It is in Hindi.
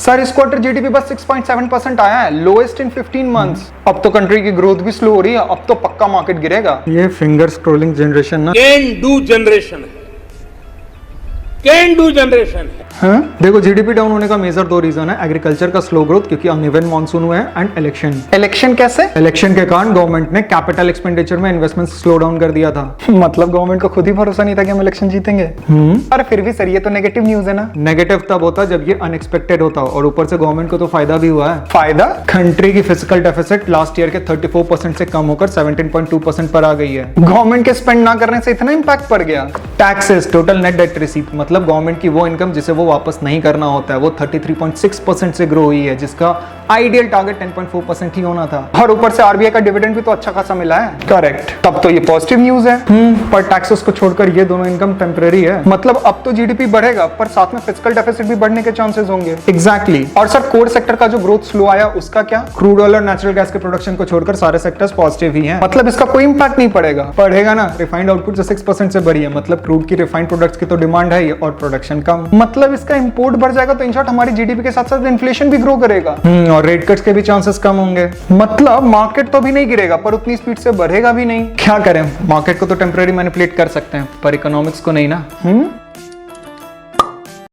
सर इस क्वार्टर जीडीपी बस 6.7% आया है, लोएस्ट इन 15 मंथ्स। अब तो कंट्री की ग्रोथ भी स्लो हो रही है, अब तो पक्का मार्केट गिरेगा। ये फिंगर स्क्रॉलिंग जनरेशन ना कैन डू जनरेशन है, कैन डू जनरेशन है। देखो जीडीपी डाउन होने का मेजर दो रीजन है, एग्रीकल्चर का स्लो ग्रोथ क्योंकि अनइवन मॉनसून हुआ है, एंड इलेक्शन कैसे? इलेक्शन के कारण गवर्नमेंट ने कैपिटल एक्सपेंडिचर में इन्वेस्टमेंट स्लो डाउन कर दिया था। मतलब गवर्नमेंट को खुद ही भरोसा नहीं था कि हम इलेक्शन जीतेंगे। पर फिर भी सर ये तो नेगेटिव न्यूज है ना। नेगेटिव तब होता जब ये अनएक्सपेक्टेड होता और ऊपर से गवर्नमेंट को तो फायदा भी हुआ है। फायदा? कंट्री की फिजिकल डेफिसिट लास्ट ईयर के 34% से कम होकर 17.2% पर आ गई है। गवर्नमेंट के स्पेंड ना करने से इतना इम्पैक्ट पड़ गया। Taxes, total net date receipt, मतलब गवर्नमेंट की वो इनकम जिसे वो वापस नहीं करना होता है, वो 33.6% से ग्रो हुई है, जिसका आइडियल टारगेट 10.4% ही होना था। और ऊपर से आरबीआई का डिविडेंड भी तो अच्छा खासा मिला है। करेक्ट, तब तो ये पॉजिटिव न्यूज है। पर टैक्सेस को छोड़कर ये दोनों इनकम टेम्परेरी है। मतलब अब तो जीडीपी बढ़ेगा पर साथ में फिजिकल डेफिसिट भी बढ़ने के चांसेस होंगे। एग्जैक्टली। और सर कोर सेक्टर का जो ग्रोथ स्लो आया उसका क्या? क्रूड ऑयल और नेचुरल गैस के प्रोडक्शन को छोड़कर सारे सेक्टर्स पॉजिटिव ही हैं। मतलब इसका कोई इंपैक्ट नहीं पड़ेगा? पड़ेगा ना, रिफाइंड आउटपुट जो 6% से बढ़ी है, मतलब क्रूड की रिफाइंड प्रोडक्ट्स की तो डिमांड है ही और प्रोडक्शन कम। मतलब इसका इंपोर्ट बढ़ जाएगा तो इन शॉर्ट हमारी जीडीपी के साथ साथ इन्फ्लेशन भी ग्रो करेगा। और रेट कट्स के भी चांसेस कम होंगे। मतलब मार्केट तो भी नहीं गिरेगा पर उतनी स्पीड से बढ़ेगा भी नहीं। क्या करें, मार्केट को तो टेम्परेरी मैनिपुलेट कर सकते हैं पर इकोनॉमिक्स को नहीं ना।